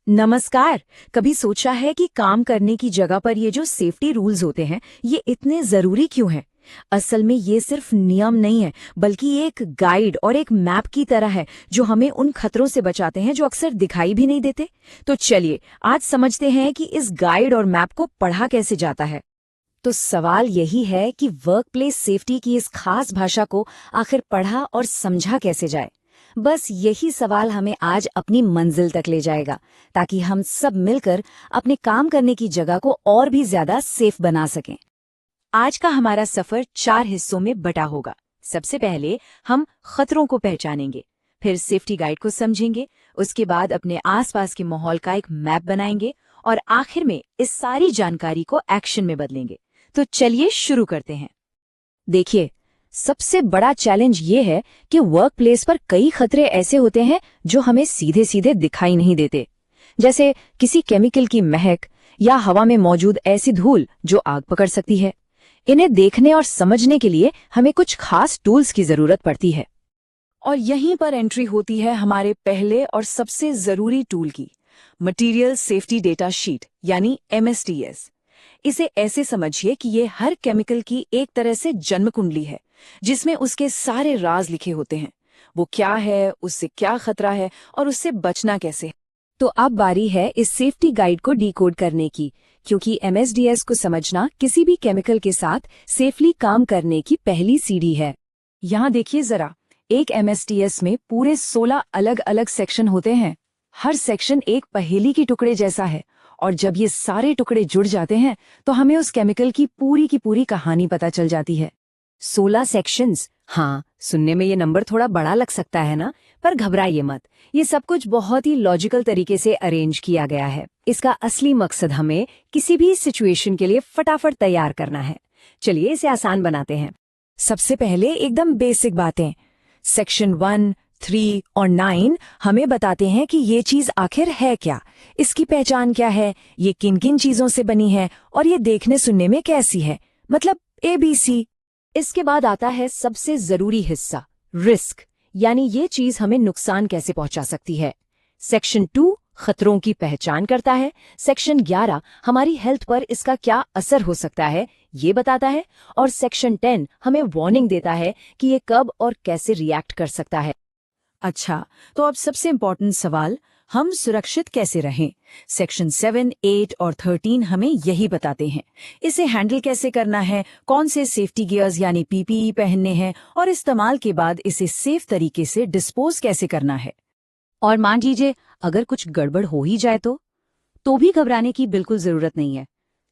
नमस्कार। कभी सोचा है कि काम करने की जगह पर ये जो सेफ्टी रूल्स होते हैं ये इतने जरूरी क्यों हैं? असल में ये सिर्फ नियम नहीं है बल्कि ये एक गाइड और एक मैप की तरह है जो हमें उन खतरों से बचाते हैं जो अक्सर दिखाई भी नहीं देते। तो चलिए आज समझते हैं कि इस गाइड और मैप को पढ़ा कैसे जाता है। तो सवाल यही है कि वर्कप्लेस सेफ्टी की इस खास भाषा को आखिर पढ़ा और समझा कैसे जाए। बस यही सवाल हमें आज अपनी मंजिल तक ले जाएगा ताकि हम सब मिलकर अपने काम करने की जगह को और भी ज्यादा सेफ बना सकें। आज का हमारा सफर 4 हिस्सों में बटा होगा। सबसे पहले हम खतरों को पहचानेंगे, फिर सेफ्टी गाइड को समझेंगे, उसके बाद अपने आसपास के माहौल का एक मैप बनाएंगे और आखिर में इस सारी जानकारी को एक्शन में बदलेंगे। तो चलिए शुरू करते हैं। देखिए, सबसे बड़ा चैलेंज ये है कि वर्क प्लेस पर कई खतरे ऐसे होते हैं जो हमें सीधे सीधे दिखाई नहीं देते, जैसे किसी केमिकल की महक या हवा में मौजूद ऐसी धूल जो आग पकड़ सकती है। इन्हें देखने और समझने के लिए हमें कुछ खास टूल्स की जरूरत पड़ती है। और यहीं पर एंट्री होती है हमारे पहले और सबसे जरूरी टूल की, मटेरियल सेफ्टी डेटा शीट यानी MSDS। इसे ऐसे समझिए कि ये हर केमिकल की एक तरह से जन्म कुंडली है जिसमें उसके सारे राज लिखे होते हैं। वो क्या है, उससे क्या खतरा है और उससे बचना कैसे है। तो अब बारी है इस सेफ्टी गाइड को डिकोड करने की, क्योंकि MSDS को समझना किसी भी केमिकल के साथ सेफली काम करने की पहली सीढ़ी है। यहाँ देखिए जरा, एक MSDS में पूरे 16 अलग अलग सेक्शन होते हैं। हर सेक्शन एक पहेली की टुकड़े जैसा है और जब ये सारे टुकड़े जुड़ जाते हैं तो हमें उस केमिकल की पूरी कहानी पता चल जाती है। 16 सेक्शंस। हाँ, सुनने में ये नंबर थोड़ा बड़ा लग सकता है ना, पर घबराइए मत। ये सब कुछ बहुत ही लॉजिकल तरीके से अरेंज किया गया है। इसका असली मकसद हमें किसी भी सिचुएशन के लिए फटाफट तैयार करना है। चलिए इसे आसान बनाते हैं। सबसे पहले एकदम बेसिक बातें। सेक्शन 1, 3 और 9 हमें बताते हैं कि ये चीज आखिर है क्या, इसकी पहचान क्या है, ये किन किन चीजों से बनी है और ये देखने सुनने में कैसी है, मतलब ABC। इसके बाद आता है सबसे जरूरी हिस्सा, रिस्क, यानी ये चीज हमें नुकसान कैसे पहुंचा सकती है। सेक्शन 2 खतरों की पहचान करता है। सेक्शन 11 हमारी हेल्थ पर इसका क्या असर हो सकता है ये बताता है। और सेक्शन 10 हमें वार्निंग देता है कि ये कब और कैसे रिएक्ट कर सकता है। अच्छा, तो अब सबसे इम्पोर्टेंट सवाल, हम सुरक्षित कैसे रहें। सेक्शन 7, 8 और 13 हमें यही बताते हैं। इसे हैंडल कैसे करना है, कौन से सेफ्टी गियर्स यानी PPE पहनने हैं और इस्तेमाल के बाद इसे सेफ तरीके से डिस्पोज कैसे करना है। और मान लीजिए अगर कुछ गड़बड़ हो ही जाए तो भी घबराने की बिल्कुल जरूरत नहीं है।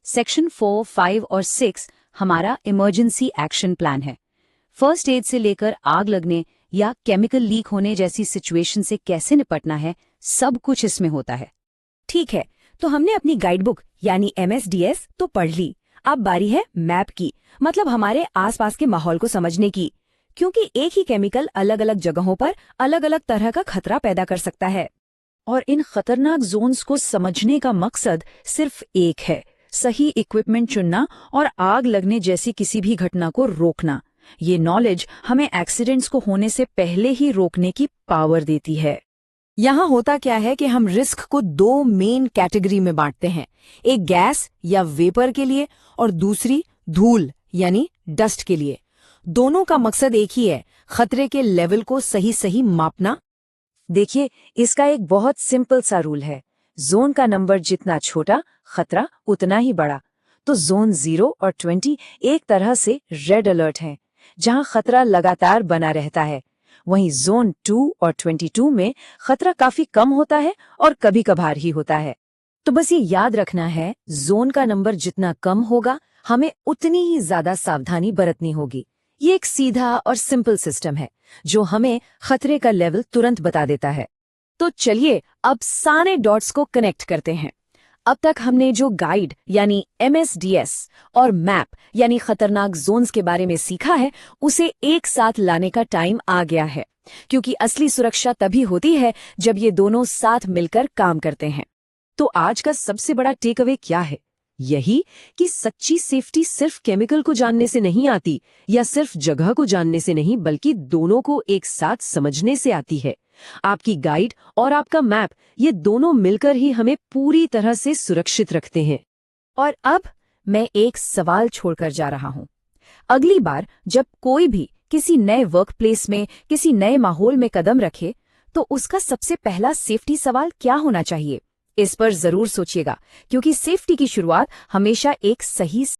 सेक्शन 4, 5 और 6 हमारा इमरजेंसी एक्शन प्लान है। फर्स्ट एड से लेकर आग लगने या केमिकल लीक होने जैसी सिचुएशन से कैसे निपटना है, सब कुछ इसमें होता है। ठीक है, तो हमने अपनी गाइड बुक यानी MSDS तो पढ़ ली। अब बारी है मैप की, मतलब हमारे आसपास के माहौल को समझने की, क्योंकि एक ही केमिकल अलग अलग जगहों पर अलग अलग तरह का खतरा पैदा कर सकता है। और इन खतरनाक जोन्स को समझने का मकसद सिर्फ एक है, सही इक्विपमेंट चुनना और आग लगने जैसी किसी भी घटना को रोकना। ये नॉलेज हमें एक्सीडेंट्स को होने से पहले ही रोकने की पावर देती है। यहाँ होता क्या है कि हम रिस्क को 2 मेन कैटेगरी में बांटते हैं, एक गैस या वेपर के लिए और दूसरी धूल यानी डस्ट के लिए। दोनों का मकसद एक ही है, खतरे के लेवल को सही सही मापना। देखिए, इसका एक बहुत सिंपल सा रूल है, जोन का नंबर जितना छोटा खतरा उतना ही बड़ा। तो जोन 0 और 20 एक तरह से रेड अलर्ट हैं, जहां खतरा लगातार बना रहता है। वहीं जोन 2 और 22 में खतरा काफी कम होता है और कभी कभार ही होता है। तो बस ये याद रखना है, जोन का नंबर जितना कम होगा हमें उतनी ही ज्यादा सावधानी बरतनी होगी। ये एक सीधा और सिंपल सिस्टम है जो हमें खतरे का लेवल तुरंत बता देता है। तो चलिए अब सारे डॉट्स को कनेक्ट करते हैं। अब तक हमने जो गाइड यानी MSDS और मैप यानी खतरनाक जोन्स के बारे में सीखा है, उसे एक साथ लाने का टाइम आ गया है, क्योंकि असली सुरक्षा तभी होती है जब ये दोनों साथ मिलकर काम करते हैं। तो आज का सबसे बड़ा टेक अवे क्या है? यही कि सच्ची सेफ्टी सिर्फ केमिकल को जानने से नहीं आती या सिर्फ जगह को जानने से नहीं, बल्कि दोनों को एक साथ समझने से आती है। आपकी गाइड और आपका मैप, ये दोनों मिलकर ही हमें पूरी तरह से सुरक्षित रखते हैं। और अब मैं एक सवाल छोड़कर जा रहा हूं। अगली बार जब कोई भी किसी नए वर्क प्लेस में, किसी नए माहौल में कदम रखे, तो उसका सबसे पहला सेफ्टी सवाल क्या होना चाहिए? इस पर जरूर सोचिएगा, क्योंकि सेफ्टी की शुरुआत हमेशा एक सही